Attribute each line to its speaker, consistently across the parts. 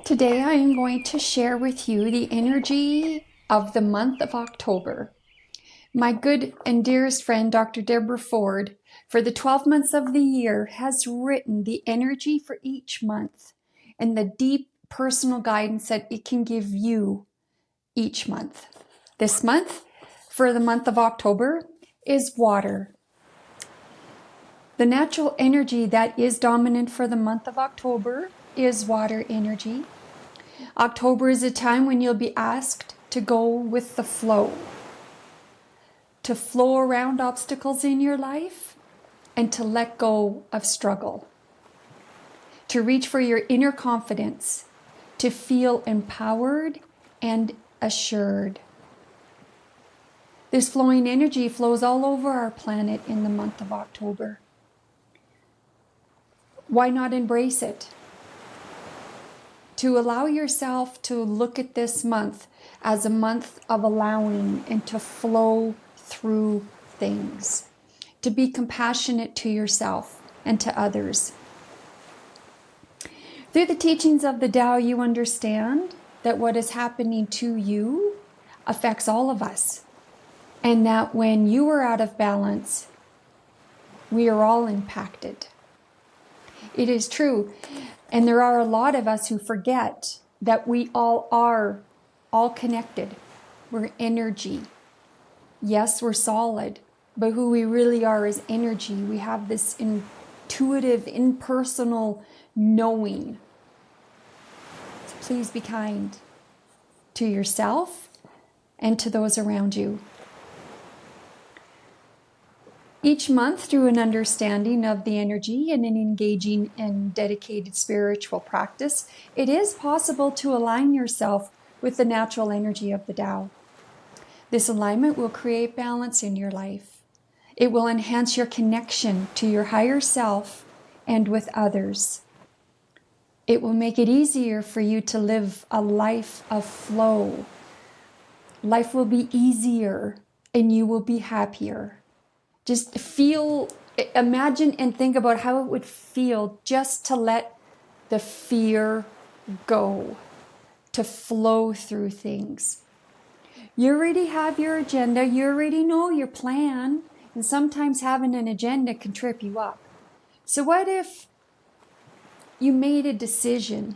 Speaker 1: Today I am going to share with you the energy of the month of October. My good and dearest friend, Dr. Deborah Ford, for the 12 months of the year has written the energy for each month and the deep personal guidance that it can give you each month. This month, for the month of October, is water. The natural energy that is dominant for the month of October is water energy. October is a time when you'll be asked to go with the flow, to flow around obstacles in your life, and to let go of struggle, to reach for your inner confidence, to feel empowered and assured. This flowing energy flows all over our planet in the month of October. Why not embrace it? To allow yourself to look at this month as a month of allowing and to flow through things, to be compassionate to yourself and to others. Through the teachings of the Tao, you understand that what is happening to you affects all of us, and that when you are out of balance, we are all impacted. It is true. And there are a lot of us who forget that we all are all connected. We're energy. Yes, we're solid, but who we really are is energy. We have this intuitive, impersonal knowing. So please be kind to yourself and to those around you. Each month, through an understanding of the energy and an engaging and dedicated spiritual practice, it is possible to align yourself with the natural energy of the Tao. This alignment will create balance in your life. It will enhance your connection to your higher self and with others. It will make it easier for you to live a life of flow. Life will be easier and you will be happier. Just imagine and think about how it would feel just to let the fear go, to flow through things. You already have your agenda, you already know your plan, and sometimes having an agenda can trip you up. So what if you made a decision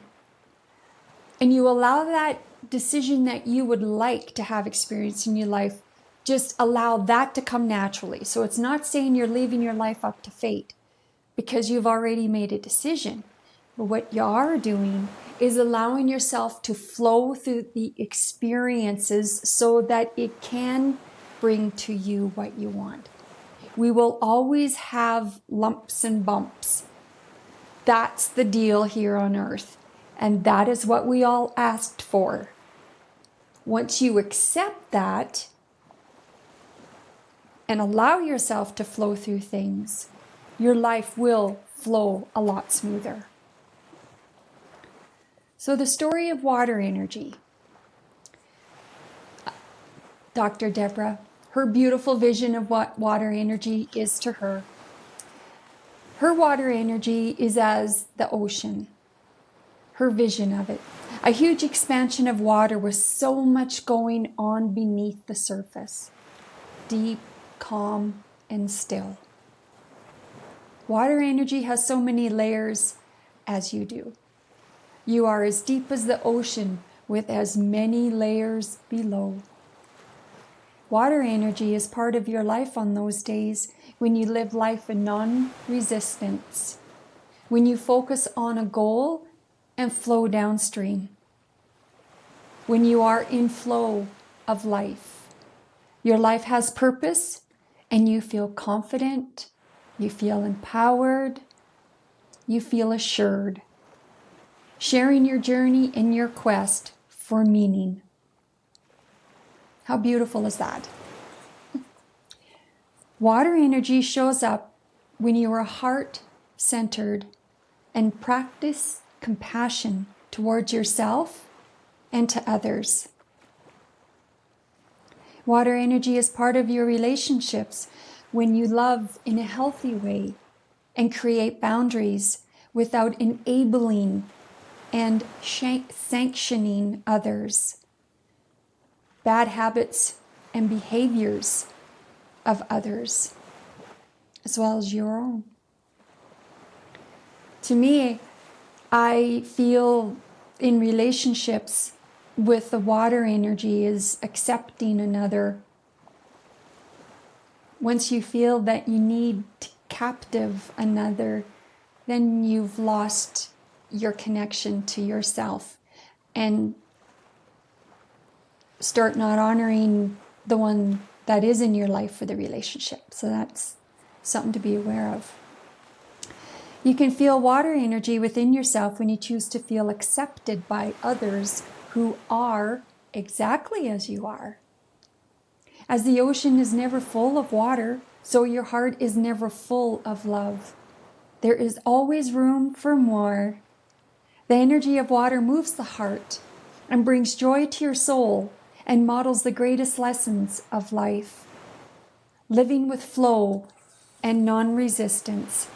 Speaker 1: and you allow that decision that you would like to have experienced in your life, just allow that to come naturally. So it's not saying you're leaving your life up to fate because you've already made a decision. But what you are doing is allowing yourself to flow through the experiences so that it can bring to you what you want. We will always have lumps and bumps. That's the deal here on earth. And that is what we all asked for. Once you accept that, and allow yourself to flow through things, your life will flow a lot smoother. So the story of water energy. Dr. Deborah, her beautiful vision of what water energy is to her. Her water energy is as the ocean. Her vision of it. A huge expansion of water with so much going on beneath the surface. Deep, calm, and still. Water energy has so many layers as you do. You are as deep as the ocean with as many layers below. Water energy is part of your life on those days when you live life in non-resistance, when you focus on a goal and flow downstream, when you are in flow of life. Your life has purpose, and you feel confident, you feel empowered, you feel assured, sharing your journey and your quest for meaning. How beautiful is that? Water energy shows up when you are heart-centered and practice compassion towards yourself and to others. Water energy is part of your relationships when you love in a healthy way and create boundaries without enabling and sanctioning others, bad habits and behaviors of others, as well as your own. To me, I feel in relationships with the water energy is accepting another. Once you feel that you need to captive another, then you've lost your connection to yourself and start not honoring the one that is in your life for the relationship. So that's something to be aware of. You can feel water energy within yourself when you choose to feel accepted by others who are exactly as you are. As the ocean is never full of water, so your heart is never full of love. There is always room for more. The energy of water moves the heart and brings joy to your soul and models the greatest lessons of life. Living with flow and non-resistance.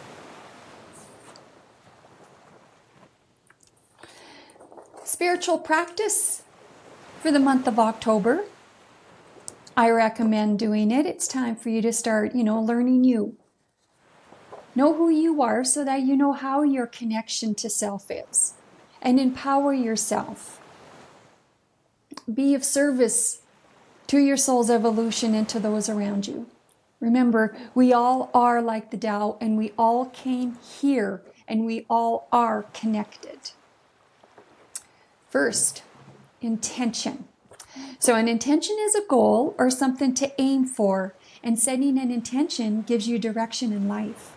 Speaker 1: Spiritual practice for the month of October. I recommend doing it. It's time for you to start, learning you. Know who you are so that you know how your connection to self is. And empower yourself. Be of service to your soul's evolution and to those around you. Remember, we all are like the Tao, and we all came here, and we all are connected. First, intention. So an intention is a goal or something to aim for, and setting an intention gives you direction in life.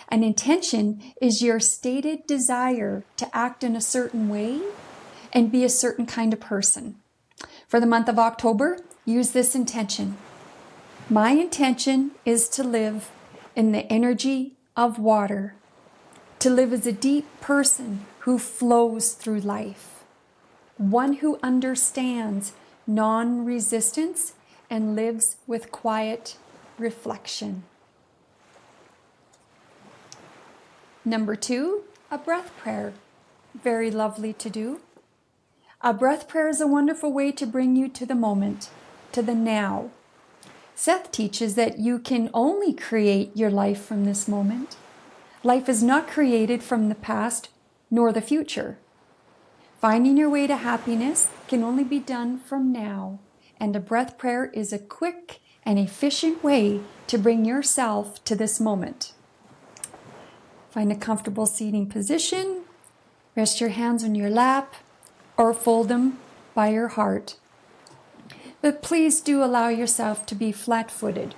Speaker 1: An intention is your stated desire to act in a certain way and be a certain kind of person. For the month of October, use this intention. My intention is to live in the energy of water, to live as a deep person who flows through life, one who understands non-resistance and lives with quiet reflection. Number 2, a breath prayer. Very lovely to do. A breath prayer is a wonderful way to bring you to the moment, to the now. Seth teaches that you can only create your life from this moment. Life is not created from the past nor the future. Finding your way to happiness can only be done from now, and a breath prayer is a quick and efficient way to bring yourself to this moment. Find a comfortable seating position, rest your hands on your lap, or fold them by your heart. But please do allow yourself to be flat-footed.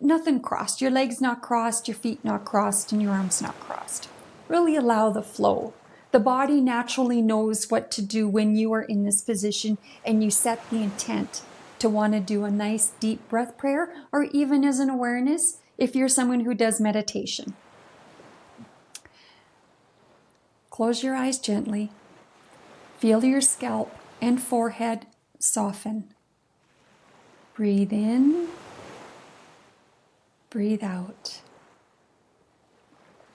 Speaker 1: Nothing crossed, your legs not crossed, your feet not crossed, and your arms not crossed. Really allow the flow. The body naturally knows what to do when you are in this position and you set the intent to want to do a nice deep breath prayer, or even as an awareness if you're someone who does meditation. Close your eyes gently. Feel your scalp and forehead soften. Breathe in, breathe out.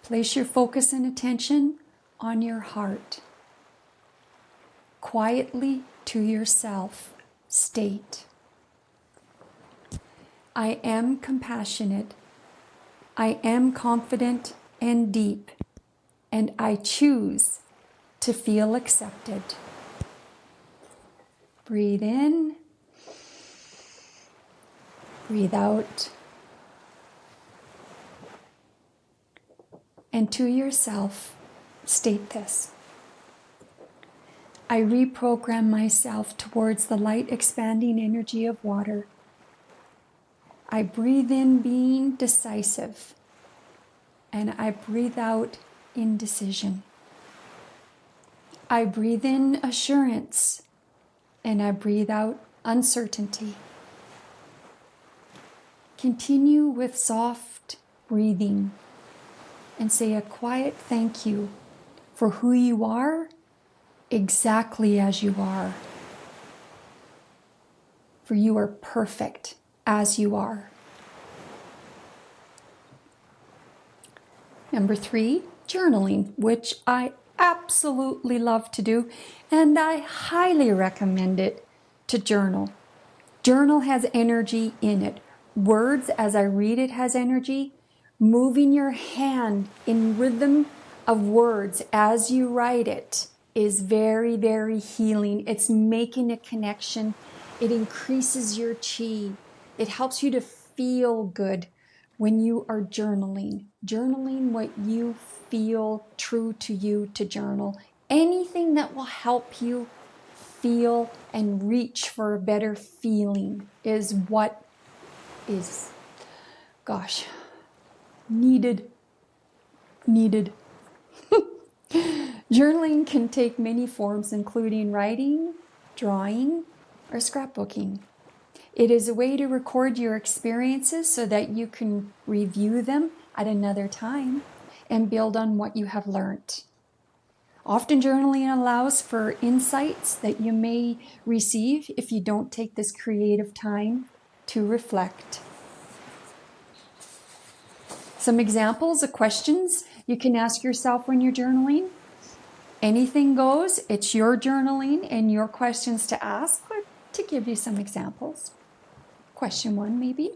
Speaker 1: Place your focus and attention on your heart. Quietly to yourself, state, I am compassionate, I am confident and deep, and I choose to feel accepted. Breathe in, breathe out, and to yourself, state this. I reprogram myself towards the light expanding energy of water. I breathe in being decisive, and I breathe out indecision. I breathe in assurance, and I breathe out uncertainty. Continue with soft breathing and say a quiet thank you for who you are exactly as you are. For you are perfect as you are. Number 3, journaling, which I absolutely love to do, and I highly recommend it, to journal. Journal has energy in it. Words, as I read it, has energy. Moving your hand in rhythm of words as you write it is very, very healing. It's making a connection. It increases your chi. It helps you to feel good when you are journaling. Journaling what you feel true to you to journal. Anything that will help you feel and reach for a better feeling is what is, gosh, needed. Journaling can take many forms, including writing, drawing, or scrapbooking. It is a way to record your experiences so that you can review them at another time and build on what you have learned. Often journaling allows for insights that you may receive if you don't take this creative time to reflect. Some examples of questions you can ask yourself when you're journaling. Anything goes. It's your journaling and your questions to ask. To give you some examples. Question 1, maybe.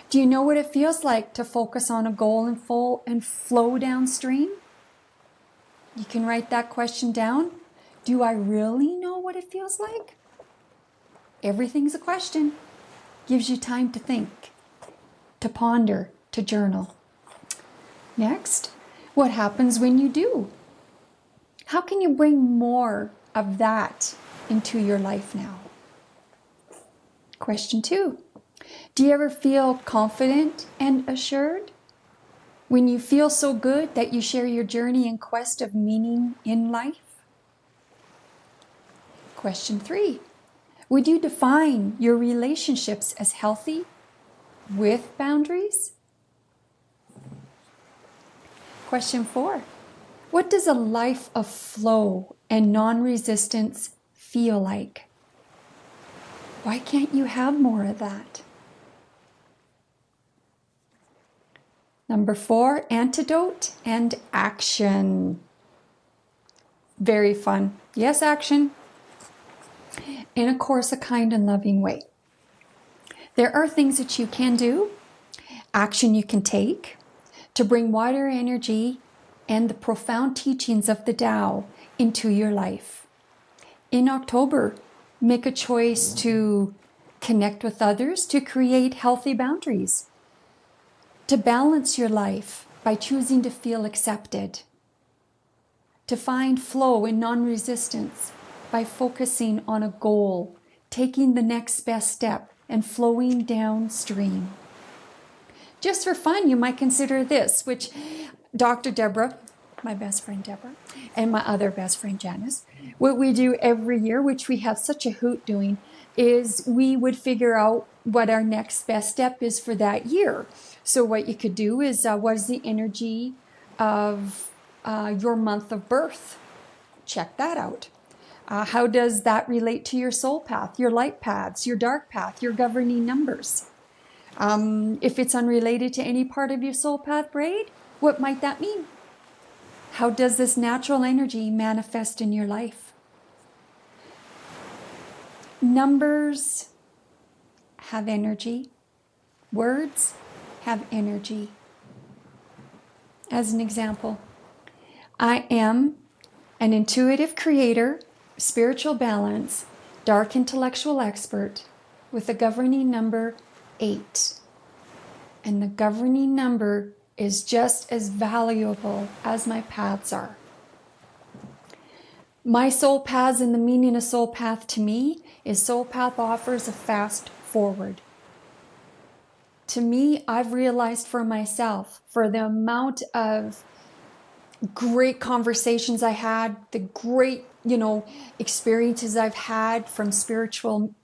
Speaker 1: Do you know what it feels like to focus on a goal and flow downstream? You can write that question down. Do I really know what it feels like? Everything's a question. Gives you time to think, to ponder, to journal. Next, what happens when you do? How can you bring more of that into your life now? Question 2, do you ever feel confident and assured? When you feel so good that you share your journey in quest of meaning in life? Question 3, would you define your relationships as healthy with boundaries? Question 4, what does a life of flow and non-resistance feel like? Why can't you have more of that? Number 4, antidote and action. Very fun. Yes, action. In, of course, a kind and loving way. There are things that you can do, action you can take, to bring wider energy and the profound teachings of the Tao into your life. In October, make a choice to connect with others, to create healthy boundaries, to balance your life by choosing to feel accepted, to find flow and non-resistance by focusing on a goal, taking the next best step, and flowing downstream. Just for fun, you might consider this, which Dr. Deborah, my best friend Deborah, and my other best friend Janice, what we do every year, which we have such a hoot doing, is we would figure out what our next best step is for that year. So what you could do is, what is the energy of your month of birth? Check that out. How does that relate to your soul path, your light paths, your dark path, your governing numbers? If it's unrelated to any part of your soul path braid, what might that mean? How does this natural energy manifest in your life? Numbers have energy. Words have energy. As an example, I am an intuitive creator, spiritual balance, dark intellectual expert with a governing number 8. And the governing number is just as valuable as my paths are. My soul paths and the meaning of soul path to me is SolePath offers a fast forward. To me, I've realized for myself, for the amount of great conversations I had, the great, experiences I've had from spiritual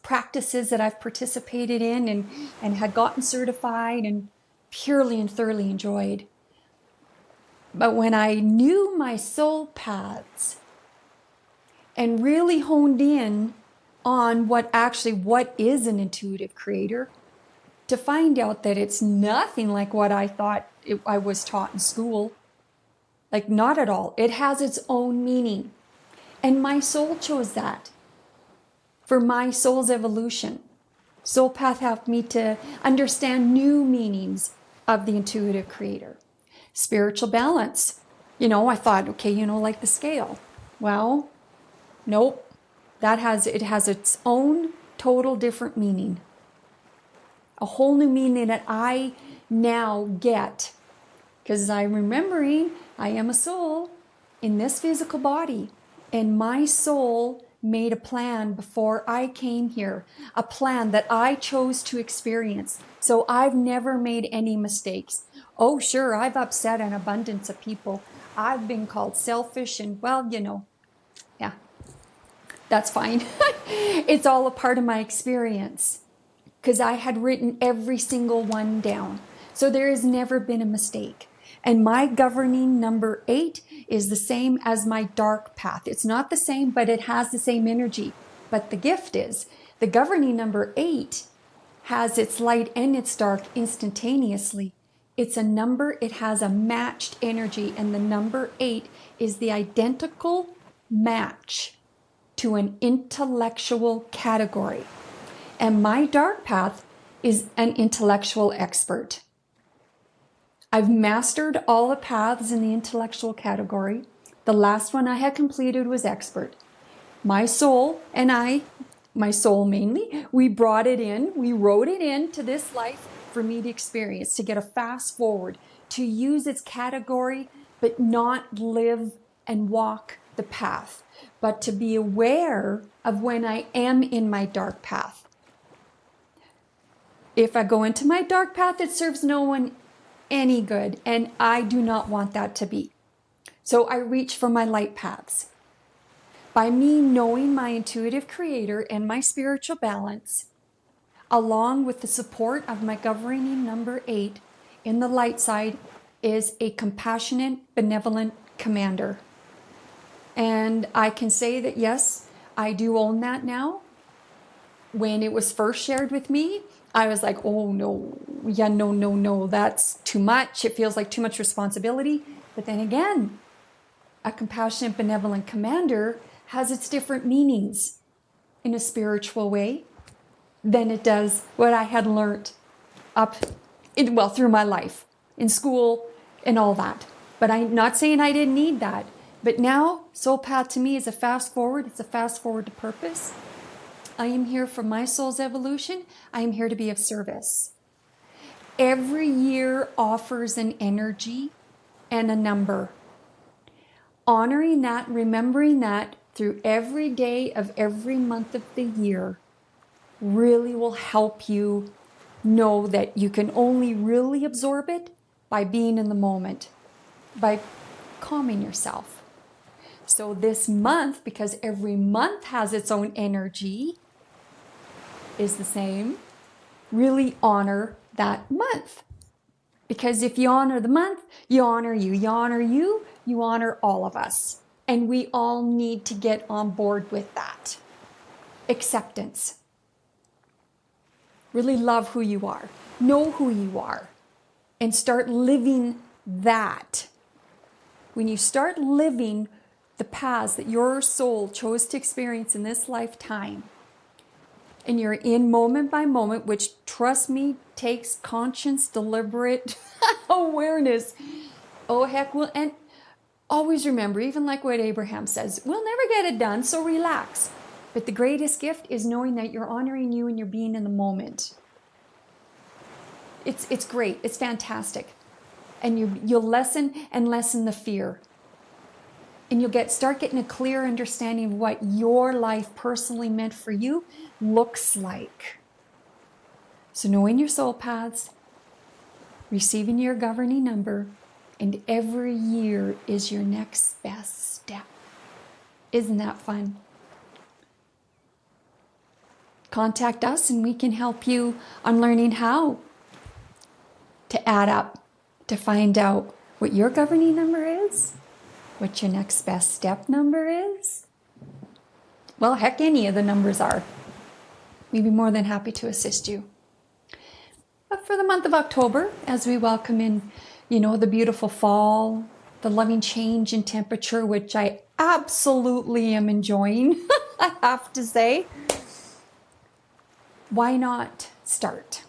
Speaker 1: practices that I've participated in and had gotten certified and purely and thoroughly enjoyed. But when I knew my soul paths and really honed in on what is an intuitive creator, to find out that it's nothing like what I thought I was taught in school, Like, not at all. It has its own meaning. And my soul chose that for my soul's evolution. SolePath helped me to understand new meanings of the intuitive creator. Spiritual balance. I thought, okay, like the scale. Well, nope. It has its own total different meaning. A whole new meaning that I now get. Because I'm remembering I am a soul in this physical body. And my soul made a plan before I came here. A plan that I chose to experience. So I've never made any mistakes. Oh, sure, I've upset an abundance of people. I've been called selfish and, well, yeah, that's fine. It's all a part of my experience because I had written every single one down. So there has never been a mistake. And my governing number 8 is the same as my dark path. It's not the same, but it has the same energy. But the gift is the governing number 8 has its light and its dark instantaneously. It's a number, it has a matched energy, and the number 8 is the identical match to an intellectual category. And my dark path is an intellectual expert. I've mastered all the paths in the intellectual category. The last one I had completed was expert. My soul and I, my soul mainly, we brought it in, we wrote it into this life for me to experience, to get a fast forward, to use its category, but not live and walk the path, but to be aware of when I am in my dark path. If I go into my dark path, it serves no one any good, and I do not want that to be. So I reach for my light paths. By me knowing my intuitive creator and my spiritual balance, along with the support of my governing number 8 in the light side, is a compassionate, benevolent commander. And I can say that, yes, I do own that now. When it was first shared with me, I was like, oh no, yeah, no, that's too much. It feels like too much responsibility. But then again, a compassionate, benevolent commander has its different meanings in a spiritual way than it does what I had learned through my life, in school and all that. But I'm not saying I didn't need that. But now, SolePath to me is a fast forward. It's a fast forward to purpose. I am here for my soul's evolution. I am here to be of service. Every year offers an energy and a number. Honoring that, remembering that through every day of every month of the year really will help you know that you can only really absorb it by being in the moment, by calming yourself. So this month, because every month has its own energy, is the same. Really honor that month. Because if you honor the month, you honor you. You honor you, you honor all of us. And we all need to get on board with that. Acceptance. Really love who you are. Know who you are. And start living that. When you start living the paths that your soul chose to experience in this lifetime, and you're in moment by moment, which, trust me, takes conscious, deliberate awareness. Oh, heck, and always remember, even like what Abraham says, we'll never get it done, so relax. But the greatest gift is knowing that you're honoring you and you're being in the moment. It's great. It's fantastic. And you'll lessen the fear. And you'll start getting a clear understanding of what your life personally meant for you looks like. So knowing your soul paths, receiving your governing number, and every year is your next best step. Isn't that fun? Contact us and we can help you on learning how to add up, to find out what your governing number is, what your next best step number is. Well, heck, any of the numbers are. We'd be more than happy to assist you. But for the month of October, as we welcome in, the beautiful fall, the loving change in temperature, which I absolutely am enjoying, I have to say. Why not start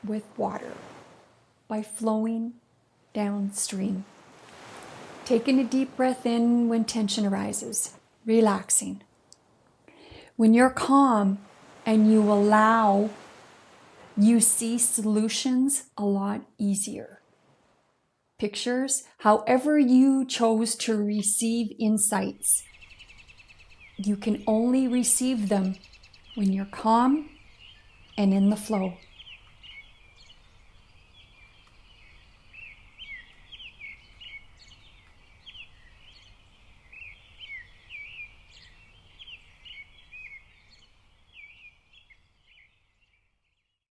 Speaker 1: with water by flowing downstream? Taking a deep breath in when tension arises, relaxing. When you're calm and you allow, you see solutions a lot easier. Pictures, however you chose to receive insights, you can only receive them when you're calm and in the flow.